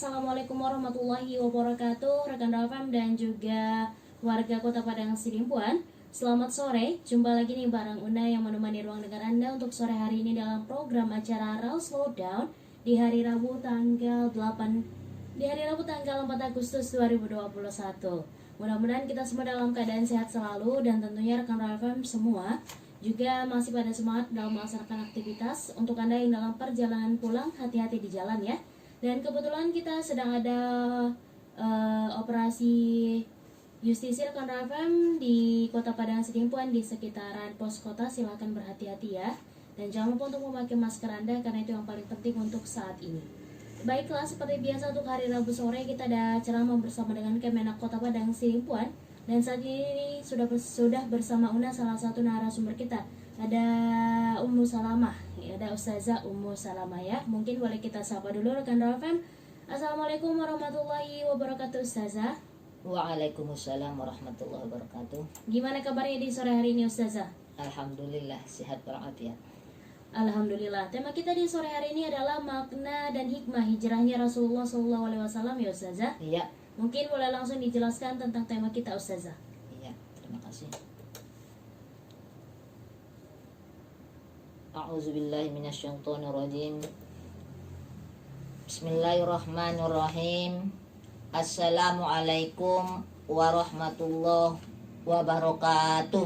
Assalamualaikum warahmatullahi wabarakatuh, rekan Rafam dan juga warga Kota Padang Sidimpuan. Selamat sore, jumpa lagi nih bareng Una yang menemani ruang dengar Anda untuk sore hari ini dalam program acara Raw Slowdown di hari Rabu tanggal 4 Agustus 2021. Mudah-mudahan kita semua dalam keadaan sehat selalu dan tentunya rekan Rafam semua juga masih pada semangat dalam melaksanakan aktivitas. Untuk Anda yang dalam perjalanan pulang, hati-hati di jalan ya. Dan kebetulan kita sedang ada operasi justisi rekan Rafam di Kota Padang Sidimpuan di sekitaran pos kota. Silahkan berhati-hati ya. Dan jangan lupa untuk memakai masker Anda karena itu yang paling penting untuk saat ini. Baiklah, seperti biasa untuk hari Rabu sore kita ada ceramah bersama dengan Kemenak Kota Padang Sidimpuan. Dan saat ini sudah bersama Una salah satu narasumber kita. Ada Ummu Salamah, ya, ada Ustazah Ummu Salamah ya. Mungkin boleh kita sapa dulu rekan Rafam. Assalamualaikum warahmatullahi wabarakatuh Ustazah. Waalaikumsalam warahmatullahi wabarakatuh. Gimana kabarnya di sore hari ini Ustazah? Alhamdulillah sehat walafiat. Alhamdulillah. Tema kita di sore hari ini adalah makna dan hikmah hijrahnya Rasulullah SAW ya Ustazah. Iya. Mungkin boleh langsung dijelaskan tentang tema kita Ustazah. Iya, terima kasih. A'udzubillahi minasyaitonirrajim. Bismillahirrahmanirrahim. Assalamualaikum warahmatullahi wabarakatuh.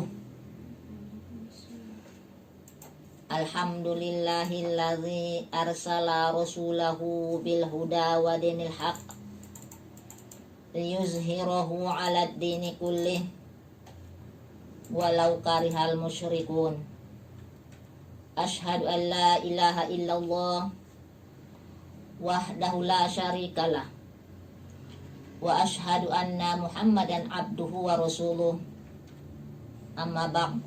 Alhamdulillahilladzi arsala rasulahu bil huda wa dinil haqq liyuzhirahu 'alad dini kullih walau karihal musyrikun. Asyhadu an la ilaha illallah wahdahu la syarikalah wa asyhadu anna Muhammadan abduhu wa rasuluh. Amma ba'd.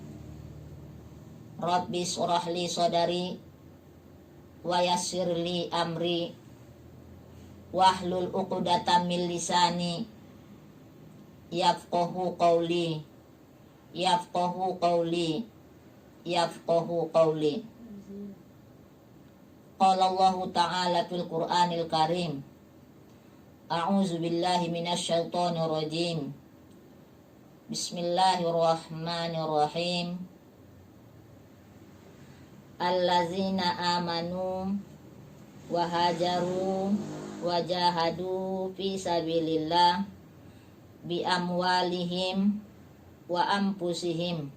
Rabbi shrah li sadri wa yassir li amri wahlul 'uqdatam min lisani yafqahu qawli Qala Allah ta'ala fil Qur'anil Karim. A'udzu billahi minasyaitonir rajim. Bismillahirrahmanirrahim. Allazina amanu wa hajaru wa jahadu fi sabilillah bi amwalihim wa anfusihim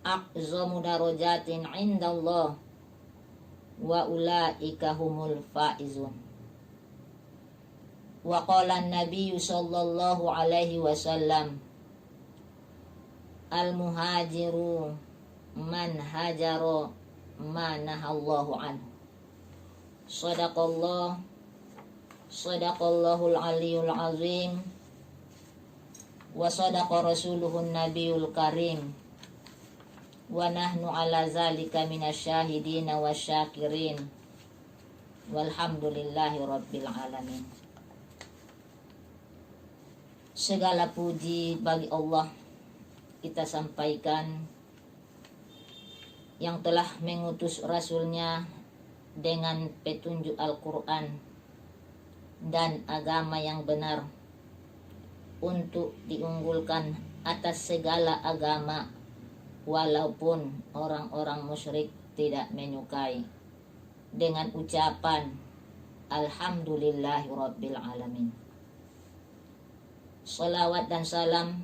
aqzamu darajatin indallah wa ulaika humul faizun. Wa qala an-nabiy sallallahu alaihi wasallam, al-muhajiru man hajara ma nahallahu anhu. Sadaqallahul aliyul azim wa sadaqa rasuluhun nabiyul karim wa nahnu ala zalika minasyahidina wasyakirin walhamdulillahi rabbil alamin. Segala puji bagi Allah kita sampaikan yang telah mengutus rasulnya dengan petunjuk Al-Quran dan agama yang benar untuk diunggulkan atas segala agama walaupun orang-orang musyrik tidak menyukai, dengan ucapan Alhamdulillahirabbil alamin. Salawat dan salam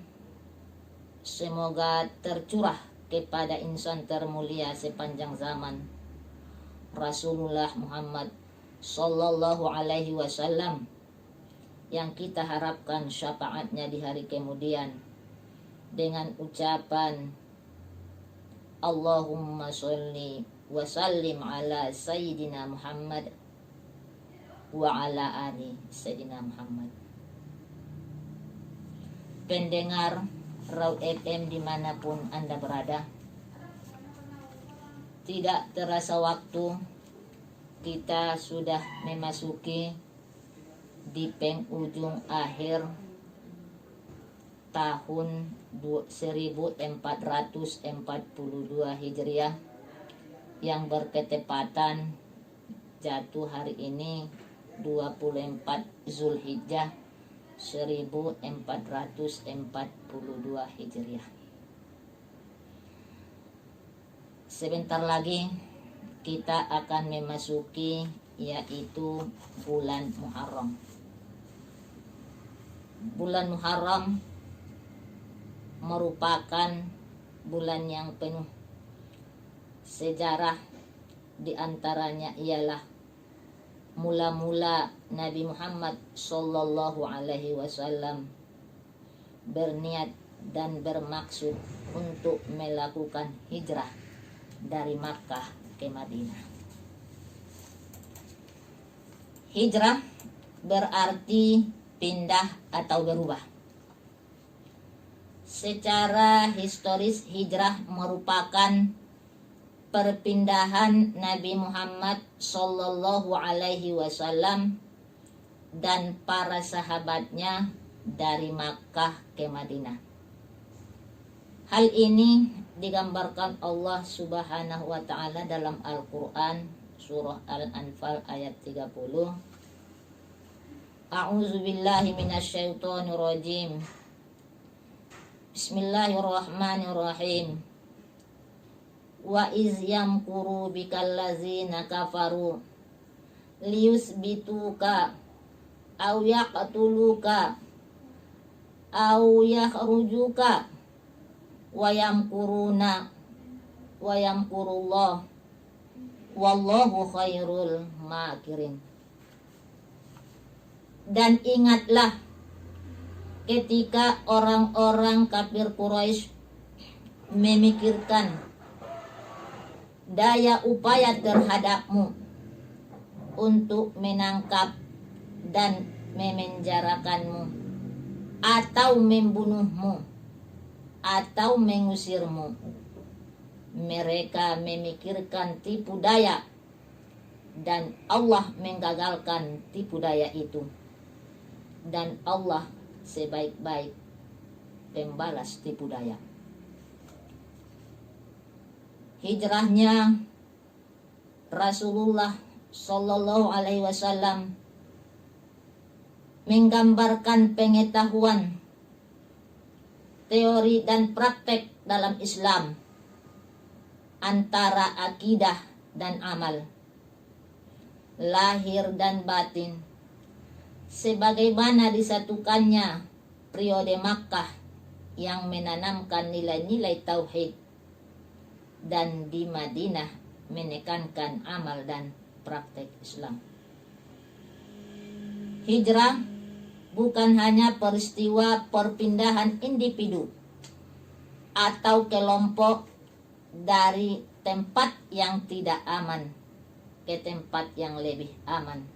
semoga tercurah kepada insan termulia sepanjang zaman, Rasulullah Muhammad sallallahu alaihi wasallam, yang kita harapkan syafaatnya di hari kemudian dengan ucapan Allahumma sholli wa sallim ala Sayyidina Muhammad wa ala ali Sayyidina Muhammad. Pendengar Raw FM dimanapun Anda berada, tidak terasa waktu kita sudah memasuki di penghujung akhir tahun 1442 Hijriah yang berketepatan jatuh hari ini 24 Zulhijjah 1442 Hijriah. Sebentar lagi kita akan memasuki yaitu bulan Muharram. Bulan Muharram merupakan bulan yang penuh sejarah, di antaranya ialah mula-mula Nabi Muhammad Sallallahu Alaihi Wasallam berniat dan bermaksud untuk melakukan hijrah dari Makkah ke Madinah. Hijrah berarti pindah atau berubah. Secara historis, hijrah merupakan perpindahan Nabi Muhammad Sallallahu Alaihi Wasallam dan para sahabatnya dari Makkah ke Madinah. Hal ini digambarkan Allah Subhanahu wa taala dalam Al-Qur'an surah Al-Anfal ayat 30. A'udzu billahi minasyaitonir rajim. Bismillahirrahmanirrahim. Wa iz yamkuru bikal ladzina kafaru liyusbituka aw yaqtuluka aw yakhrujuka wa yamkuruna wa yamkurullah wallahu khairul makirin. Dan ingatlah ketika orang-orang kafir Quraisy memikirkan daya upaya terhadapmu untuk menangkap dan memenjarakanmu atau membunuhmu atau mengusirmu. Mereka memikirkan tipu daya dan Allah menggagalkan tipu daya itu, dan Allah sebaik-baik pembalas tipu daya. Hijrahnya Rasulullah Sallallahu Alaihi Wasallam menggambarkan pengetahuan, teori dan praktek dalam Islam antara akidah dan amal, lahir dan batin, sebagaimana disatukannya periode Makkah yang menanamkan nilai-nilai tauhid, dan di Madinah menekankan amal dan praktek Islam. Hijrah bukan hanya peristiwa perpindahan individu atau kelompok dari tempat yang tidak aman ke tempat yang lebih aman,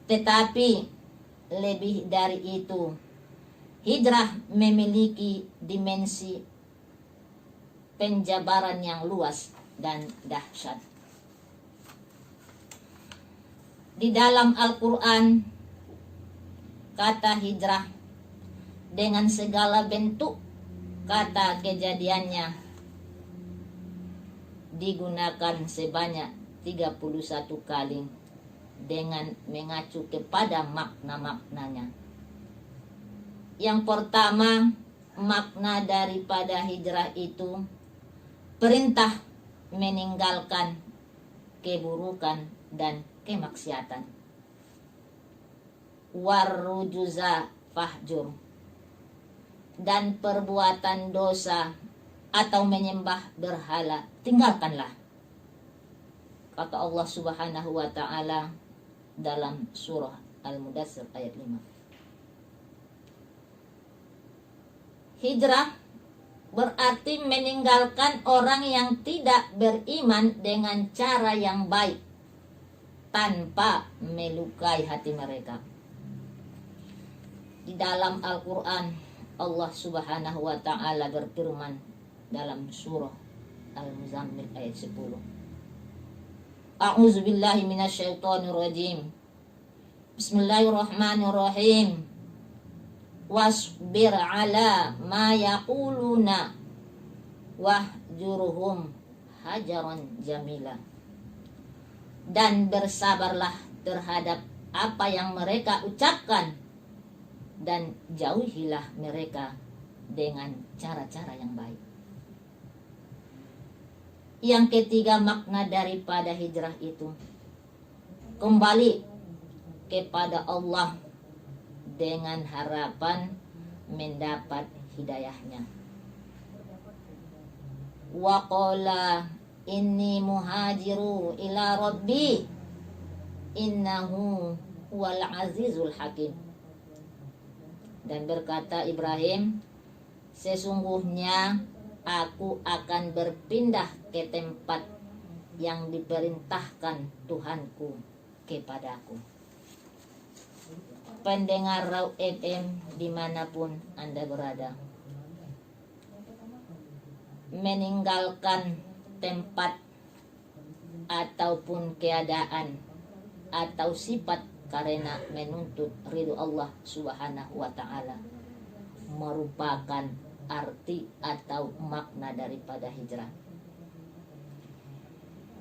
tetapi lebih dari itu, hijrah memiliki dimensi penjabaran yang luas dan dahsyat. Di dalam Al-Quran, kata hijrah dengan segala bentuk kata kejadiannya digunakan sebanyak 31 kali dengan mengacu kepada makna-maknanya. Yang pertama, makna daripada hijrah itu perintah meninggalkan keburukan dan kemaksiatan. Warujuza fahjur, dan perbuatan dosa atau menyembah berhala tinggalkanlah. Kata Allah Subhanahu wa taala dalam surah Al-Mudaththir ayat 5. Hijrah berarti meninggalkan orang yang tidak beriman dengan cara yang baik tanpa melukai hati mereka. Di dalam Al-Quran, Allah Subhanahu wa ta'ala berfirman dalam surah Al-Muzammil ayat 10. A'udzu billahi minasyaitonir rajim. Bismillahirrahmanirrahim. Wasbir ala ma yaquluna wahjurhum hajaran jamila. Dan bersabarlah terhadap apa yang mereka ucapkan, dan jauhilah mereka dengan cara-cara yang baik. Yang ketiga, makna daripada hijrah itu kembali kepada Allah dengan harapan mendapat hidayahnya. Wa qala inni muhajiru ila rabbi innahu wal azizul hakim. Dan berkata Ibrahim, sesungguhnya aku akan berpindah ke tempat yang diperintahkan Tuhanku kepadaku. Pendengar Raw FM dimanapun Anda berada, meninggalkan tempat ataupun keadaan atau sifat karena menuntut ridho Allah Subhanahu wa ta'ala merupakan arti atau makna daripada hijrah.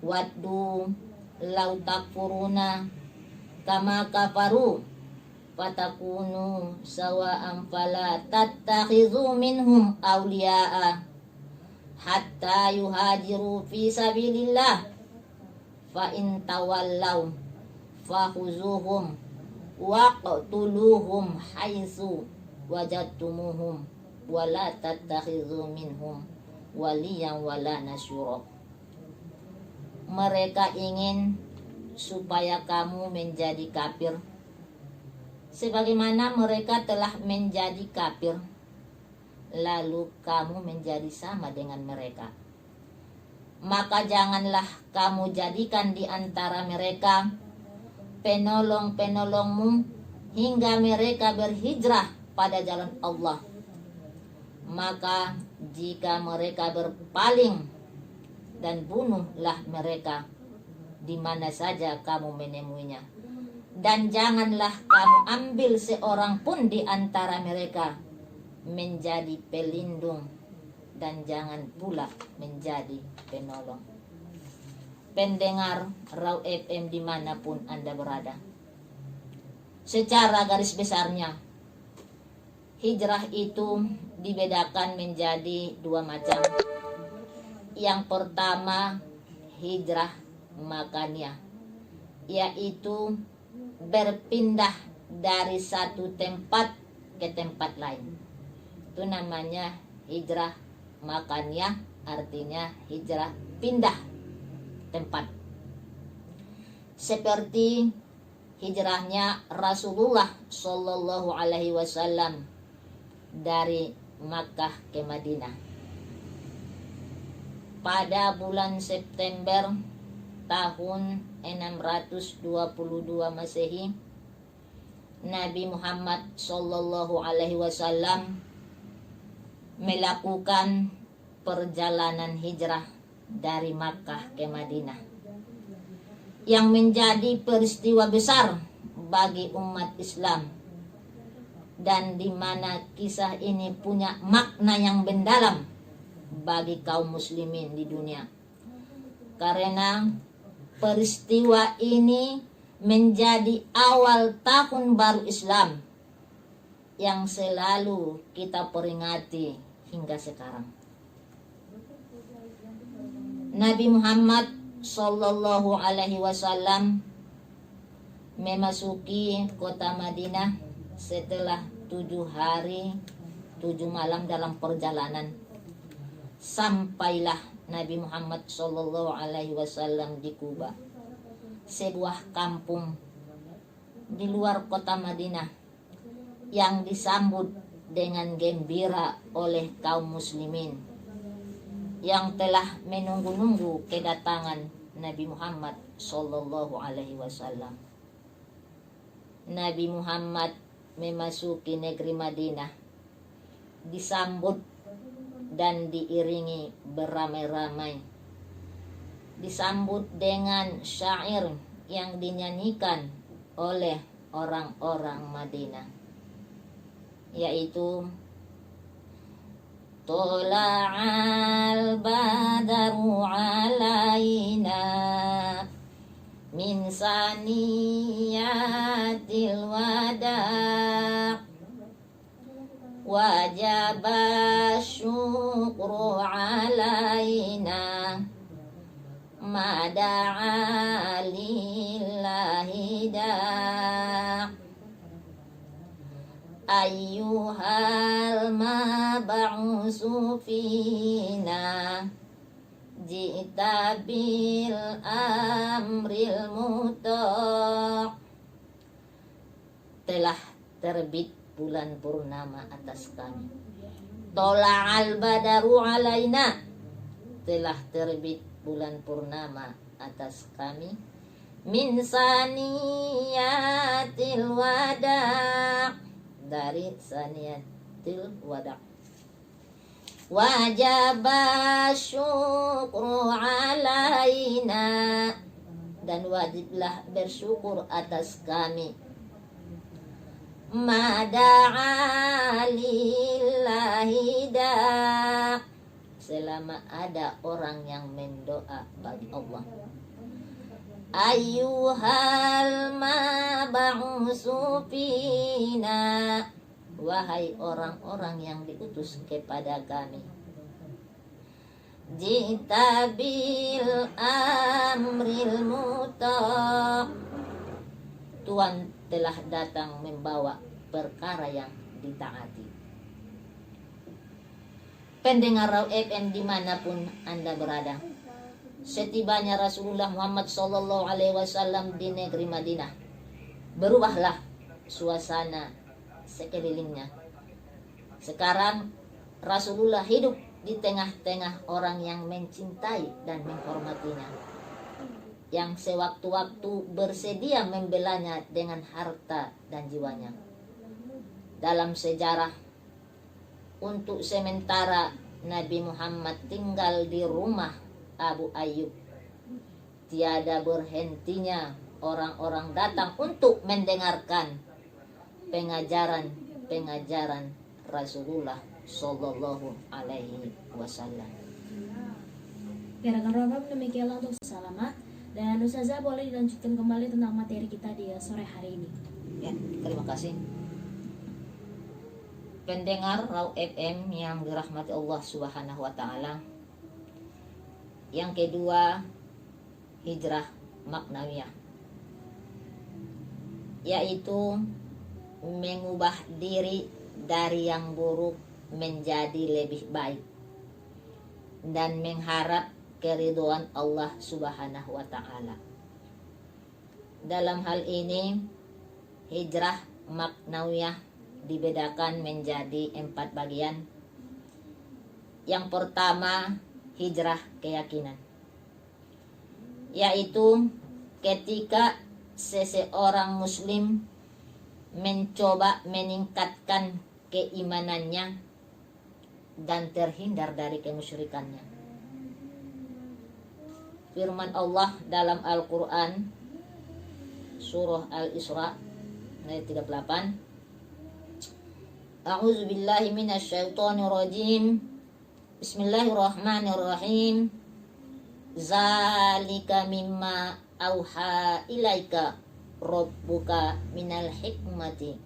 Waddu law takfuruna kama kafaru fatakunu sawa'an fala tattakhidhu minhum awliya'a hatta yuhajiru fi sabilillah fa in tawallaw fakhuzuhum waqtuluhum haitsu wajadtumuhum wala tattakhidhu minhum waliyan wala nasyura. Mereka ingin supaya kamu menjadi kafir sebagaimana mereka telah menjadi kafir, lalu kamu menjadi sama dengan mereka. Maka janganlah kamu jadikan di antara mereka penolong-penolongmu hingga mereka berhijrah pada jalan Allah. Maka jika mereka berpaling, dan bunuhlah mereka di mana saja kamu menemuinya. Dan janganlah kamu ambil seorang pun di antara mereka menjadi pelindung, dan jangan pula menjadi penolong. Pendengar Raw FM dimanapun Anda berada, secara garis besarnya hijrah itu dibedakan menjadi dua macam. Yang pertama, hijrah makaniyah, yaitu berpindah dari satu tempat ke tempat lain. Itu namanya hijrah makaniyah, artinya hijrah pindah tempat. Seperti hijrahnya Rasulullah Shallallahu Alaihi Wasallam dari Makkah ke Madinah pada bulan September tahun 622 Masehi. Nabi Muhammad Shallallahu Alaihi Wasallam melakukan perjalanan hijrah dari Makkah ke Madinah, yang menjadi peristiwa besar bagi umat Islam, dan di mana kisah ini punya makna yang mendalam bagi kaum muslimin di dunia, karena peristiwa ini menjadi awal tahun baru Islam yang selalu kita peringati hingga sekarang. Nabi Muhammad Sallallahu Alaihi Wasallam memasuki kota Madinah setelah 7 hari 7 malam dalam perjalanan. Sampailah Nabi Muhammad Sallallahu Alaihi Wasallam di Kuba, sebuah kampung di luar kota Madinah yang disambut dengan gembira oleh kaum muslimin yang telah menunggu-nunggu kedatangan Nabi Muhammad Sallallahu Alaihi Wasallam. Nabi Muhammad memasuki negeri Madinah disambut dan diiringi beramai-ramai, disambut dengan syair yang dinyanyikan oleh orang-orang Madinah, yaitu Tola'al badaru alaina min saniyatil wada' wajaba syukru alaina mada'a lillahi da' ayyuhal mab'usu fina ji'ta bil amril muta'. Telah terbit bulan purnama atas kami. Tola'al badaru alaina. Telah terbit bulan purnama atas kami. Min saniyatil wada'. Dari saniyatil wada'. Wajaba syukru alaina. Dan wajiblah bersyukur atas kami. Mada'a lillahi da' selama ada orang yang mendoa bagi Allah. Ayyuhal mab'usu fina, wahai orang-orang yang diutus kepada kami. Jita bil amril muta', Tuhan telah datang membawa perkara yang ditaati. Pendengar Raw FM dimanapun Anda berada, setibanya Rasulullah Muhammad SAW di negeri Madinah, berubahlah suasana sekelilingnya. Sekarang Rasulullah hidup di tengah-tengah orang yang mencintai dan menghormatinya, yang sewaktu-waktu bersedia membelanya dengan harta dan jiwanya. Dalam sejarah, untuk sementara Nabi Muhammad tinggal di rumah Abu Ayyub, tiada berhentinya orang-orang datang untuk mendengarkan pengajaran Rasulullah Sallallahu Alaihi Wasallam. Ya, rekan-rekan, demikianlah untuk salamat. Dan Ustazah boleh dilanjutkan kembali tentang materi kita di sore hari ini. Ya, terima kasih. Pendengar Raw FM yang dirahmati Allah Subhanahu wa taala. Yang kedua, hijrah maknawiyah, yaitu mengubah diri dari yang buruk menjadi lebih baik dan mengharap keridhaan Allah Subhanahu wa taala. Dalam hal ini, hijrah maknawiyah dibedakan menjadi 4 bagian. Yang pertama, hijrah keyakinan, yaitu ketika seseorang muslim mencoba meningkatkan keimanannya dan terhindar dari kemusyrikannya. Firman Allah dalam Al-Quran surah Al-Isra ayat 38, A'udzu billahi minasyaitonir rajim. Bismillahirrahmanirrahim. Zalika mimma auha ilaika rabbuka minal hikmati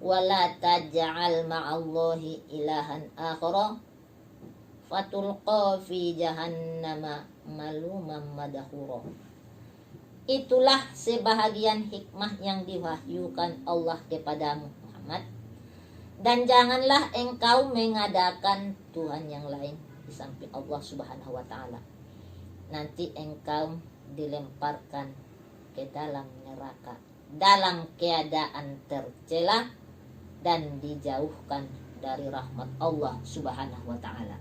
wala taj'al ma'allahi ilahan akhara fatulqa fi jahannama maluman madahura. Itulah sebahagian hikmah yang diwahyukan Allah kepadamu Muhammad, dan janganlah engkau mengadakan Tuhan yang lain di samping Allah Subhanahu wa taala. Nanti engkau dilemparkan ke dalam neraka dalam keadaan tercela dan dijauhkan dari rahmat Allah Subhanahu wa taala.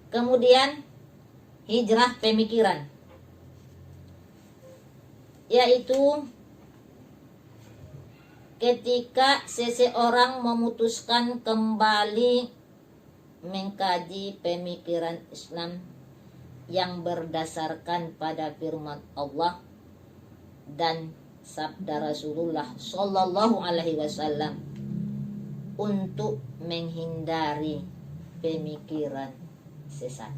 Kemudian hijrah pemikiran, yaitu ketika seseorang memutuskan kembali mengkaji pemikiran Islam yang berdasarkan pada firman Allah dan sabda Rasulullah Sallallahu Alaihi Wasallam untuk menghindari pemikiran sesat.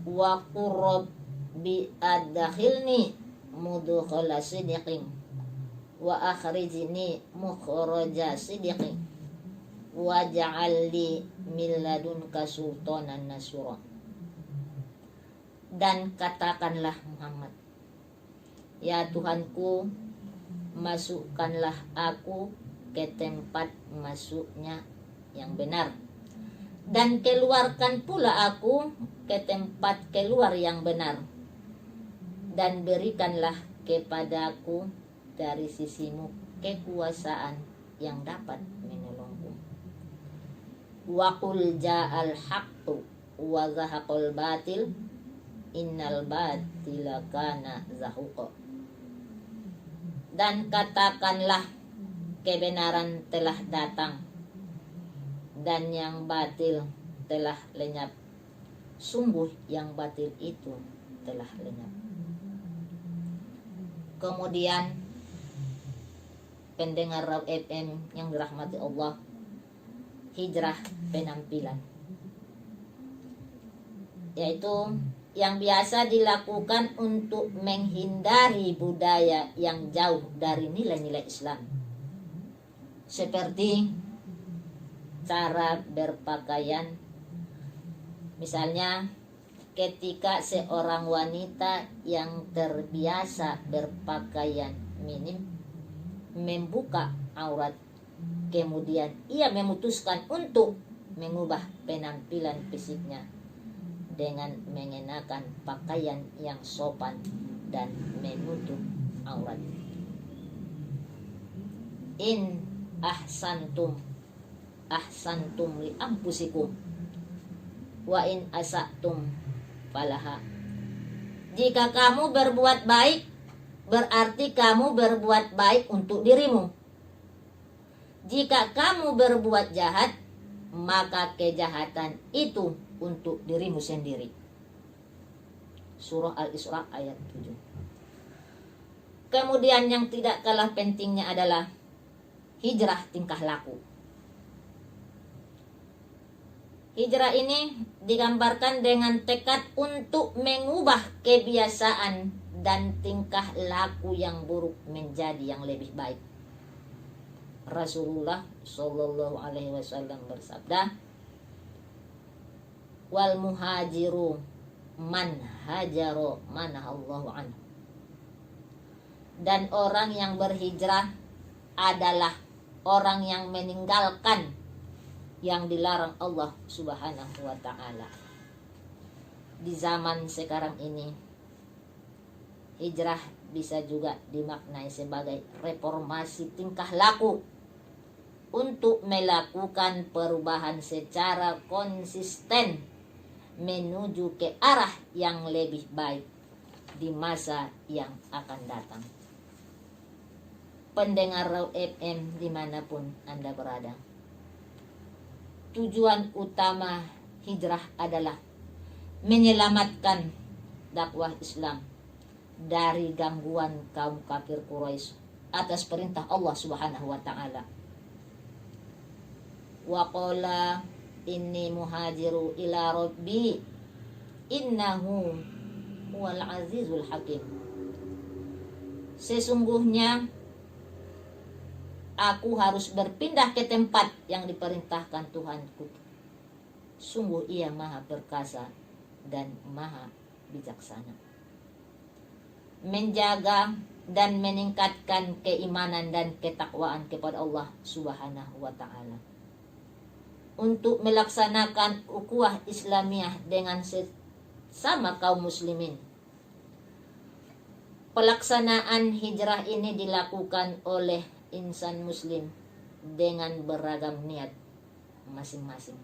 wa qur bi adkhilni mudkhala sidqin wa akhrijni mukhraja sidqin waj'al li min ladunka sultanan nasura. Dan katakanlah Muhammad, ya Tuhanku, masukkanlah aku ke tempat masuknya yang benar, dan keluarkan pula aku ke tempat keluar yang benar, dan berikanlah kepadaku dari sisimu kekuasaan yang dapat menolongku. Wa qul ja'al haqqu wa zahaqal batil innal batila kana zahuqa. Dan katakanlah kebenaran telah datang dan yang batil telah lenyap. Sungguh yang batil itu telah lenyap. Kemudian pendengar Raw FM yang dirahmati Allah, hijrah penampilan, yaitu yang biasa dilakukan untuk menghindari budaya yang jauh dari nilai-nilai Islam, seperti cara berpakaian. Misalnya ketika seorang wanita yang terbiasa berpakaian minim membuka aurat, kemudian ia memutuskan untuk mengubah penampilan fisiknya dengan mengenakan pakaian yang sopan dan menutup aurat. In ahsantum li anfusikum wa in asatum falaha. Jika kamu berbuat baik, berarti kamu berbuat baik untuk dirimu. Jika kamu berbuat jahat, maka kejahatan itu untuk dirimu sendiri. Surah Al-Isra ayat 7. Kemudian yang tidak kalah pentingnya adalah hijrah tingkah laku. Hijrah ini digambarkan dengan tekad untuk mengubah kebiasaan dan tingkah laku yang buruk menjadi yang lebih baik. Rasulullah Shallallahu Alaihi Wasallam bersabda, wal muhajiru man hajaro manahallahu anhu. Dan orang yang berhijrah adalah orang yang meninggalkan yang dilarang Allah Subhanahu wa ta'ala. Di zaman sekarang ini, hijrah bisa juga dimaknai sebagai reformasi tingkah laku untuk melakukan perubahan secara konsisten menuju ke arah yang lebih baik di masa yang akan datang. Pendengar Raw FM dimanapun Anda berada, tujuan utama hijrah adalah menyelamatkan dakwah Islam dari gangguan kaum kafir Quraisy atas perintah Allah Subhanahu wa ta'ala. Wa qala inni muhajiru ila rabbi innahu huwal azizul hakim. Sesungguhnya aku harus berpindah ke tempat yang diperintahkan Tuhanku. Sungguh ia maha perkasa dan maha bijaksana. Menjaga dan meningkatkan keimanan dan ketakwaan kepada Allah Subhanahu wa ta'ala, untuk melaksanakan ukhuwah Islamiyah dengan sesama kaum muslimin. Pelaksanaan hijrah ini dilakukan oleh insan muslim dengan beragam niat masing-masing.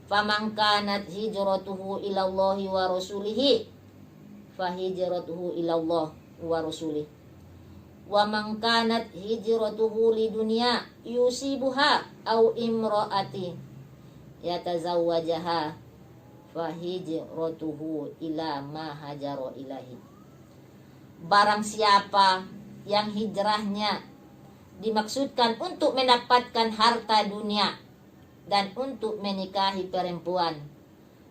Faman kanat hijratuhu ilallahi wa rasulihi fahijratuhu ilallah wa rasulih. Wa man kanat hijratuhu lidunya yusibuha au imraati yatazawwajaha fahijratuhu ila ma hajara ilahi. Barang siapa yang hijrahnya dimaksudkan untuk mendapatkan harta dunia dan untuk menikahi perempuan,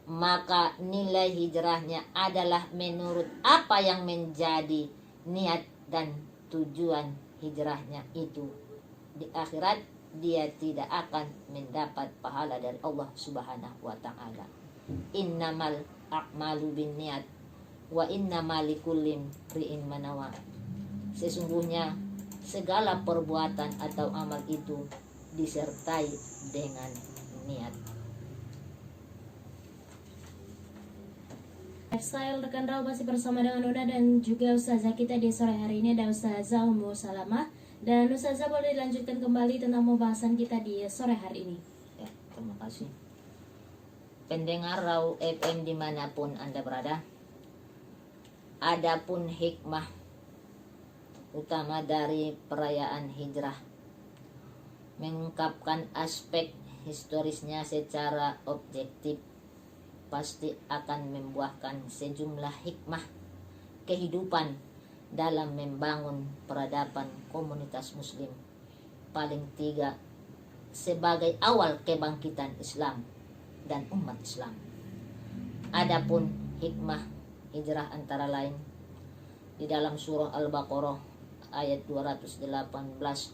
maka nilai hijrahnya adalah menurut apa yang menjadi niat dan tujuan hijrahnya itu. Di akhirat dia tidak akan mendapat pahala dari Allah Subhanahu wa taala. Innamal a'malu binniyat wa innamal likulli imri'in ma nawa. Sesungguhnya segala perbuatan atau amal itu disertai dengan niat. Lifestyle rekan Raw masih bersama dengan Una dan juga Ustazah kita di sore hari ini ada Ustazah Ummu Salamah. Dan Ustazah boleh dilanjutkan kembali tentang pembahasan kita di sore hari ini. Ya, terima kasih. Pendengar Raw FM dimanapun Anda berada, adapun hikmah utama dari perayaan hijrah mengungkapkan aspek historisnya secara objektif, pasti akan membuahkan sejumlah hikmah kehidupan dalam membangun peradaban komunitas muslim paling tiga sebagai awal kebangkitan Islam dan umat Islam. Adapun hikmah hijrah antara lain di dalam surah Al-Baqarah ayat 218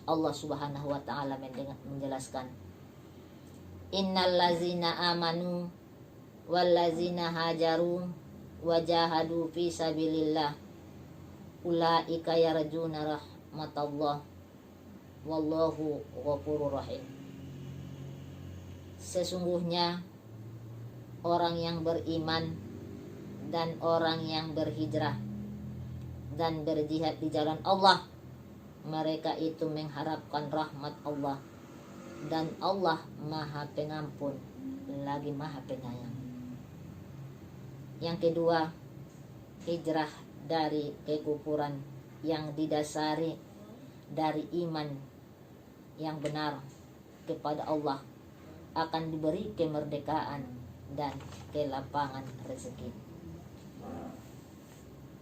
Allah Subhanahu wa taala menjelaskan, innal ladzina amanu wallazina hajaru wajahadu fi sabilillah ulaika yarjuna rahmatallah wallahu ghafurur rahim. Sesungguhnya orang yang beriman dan orang yang berhijrah dan berjihad di jalan Allah, mereka itu mengharapkan rahmat Allah, dan Allah Maha Pengampun lagi Maha Penyayang. Yang kedua, hijrah dari kekufuran yang didasari dari iman yang benar kepada Allah akan diberi kemerdekaan dan kelapangan rezeki.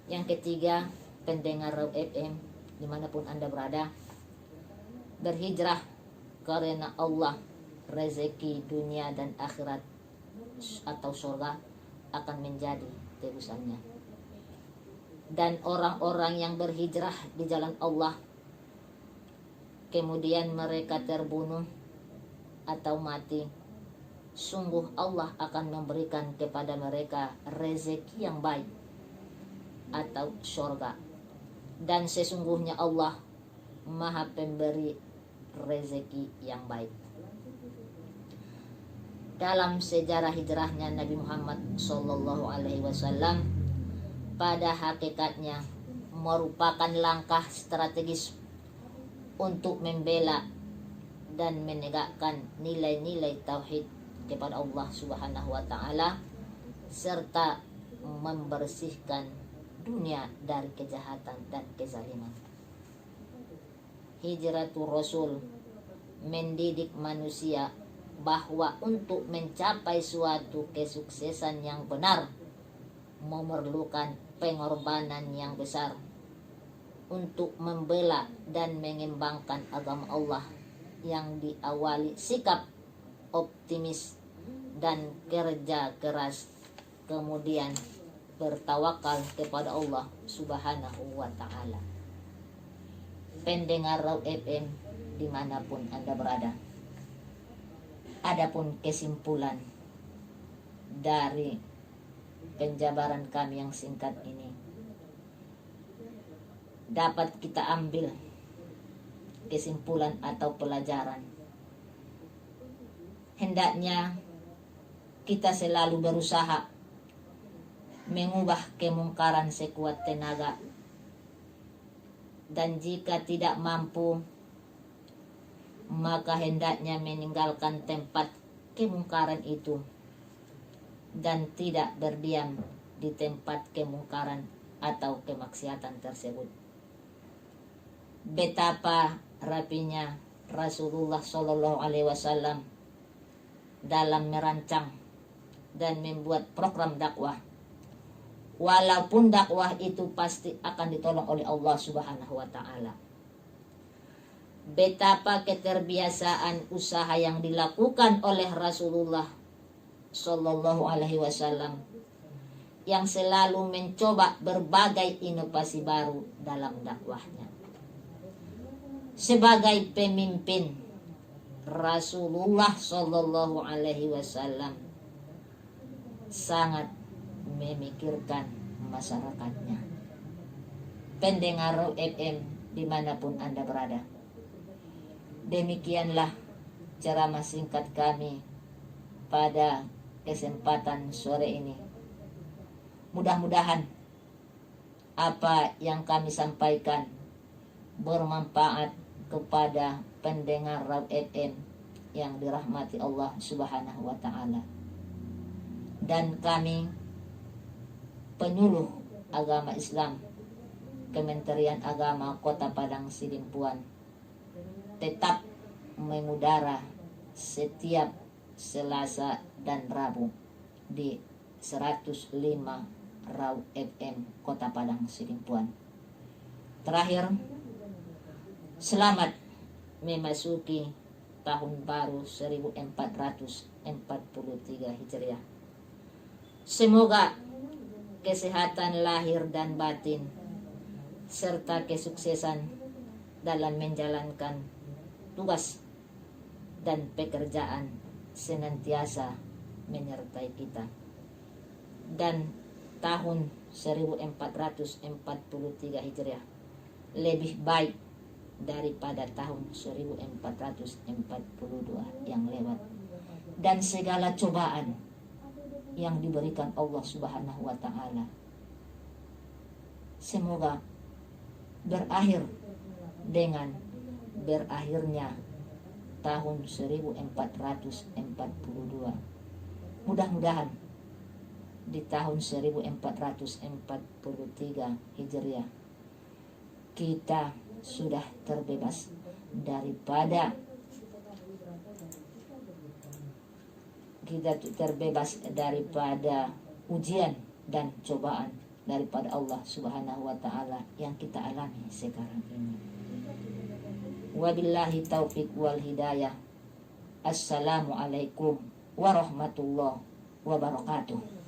Yang ketiga, pendengar Raw FM dimanapun Anda berada, berhijrah karena Allah, rezeki dunia dan akhirat atau surga akan menjadi tebusannya. Dan orang-orang yang berhijrah di jalan Allah kemudian mereka terbunuh atau mati, sungguh Allah akan memberikan kepada mereka rezeki yang baik atau surga. Dan sesungguhnya Allah Maha Pemberi rezeki yang baik. Dalam sejarah hijrahnya Nabi Muhammad SAW, pada hakikatnya merupakan langkah strategis untuk membela dan menegakkan nilai-nilai tauhid kepada Allah Subhanahu wa taala serta membersihkan dunia dari kejahatan dan kezaliman. Hijratul Rasul mendidik manusia bahwa untuk mencapai suatu kesuksesan yang benar memerlukan pengorbanan yang besar untuk membela dan mengembangkan agama Allah yang diawali sikap optimis dan kerja keras, kemudian bertawakal kepada Allah Subhanahu wa ta'ala. Pendengar Raw FM dimanapun Anda berada, adapun kesimpulan dari penjabaran kami yang singkat ini, dapat kita ambil kesimpulan atau pelajaran. Hendaknya kita selalu berusaha mengubah kemungkaran sekuat tenaga, dan jika tidak mampu maka hendaknya meninggalkan tempat kemungkaran itu dan tidak berdiam di tempat kemungkaran atau kemaksiatan tersebut. Betapa rapinya Rasulullah SAW dalam merancang dan membuat program dakwah, walaupun dakwah itu pasti akan ditolong oleh Allah Subhanahu wa ta'ala. Betapa keterbiasaan usaha yang dilakukan oleh Rasulullah Sallallahu Alaihi Wasallam yang selalu mencoba berbagai inovasi baru dalam dakwahnya. Sebagai pemimpin, Rasulullah Sallallahu Alaihi Wasallam sangat memikirkan masyarakatnya. Pendengar FM dimanapun Anda berada, demikianlah ceramah singkat kami pada kesempatan sore ini. Mudah-mudahan apa yang kami sampaikan bermanfaat kepada pendengar Raw FM yang dirahmati Allah Subhanahu wa taala. Dan kami penyuluh agama Islam Kementerian Agama Kota Padang Sidimpuan tetap mengudara setiap Selasa dan Rabu di 105 Raw FM Kota Padang Sidimpuan. Terakhir, selamat memasuki tahun baru 1443 Hijriah. Semoga kesehatan lahir dan batin serta kesuksesan dalam menjalankan tugas dan pekerjaan senantiasa menyertai kita. Dan tahun 1443 Hijriah lebih baik daripada tahun 1442 yang lewat. Dan segala cobaan yang diberikan Allah Subhanahu wa taala semoga berakhir dengan berakhirnya tahun 1442. Mudah-mudahan di tahun 1443 Hijriah kita sudah terbebas daripada ujian dan cobaan daripada Allah Subhanahu wa taala yang kita alami sekarang ini. Wabillahi taufiq wal hidayah. Assalamualaikum warahmatullahi wabarakatuh.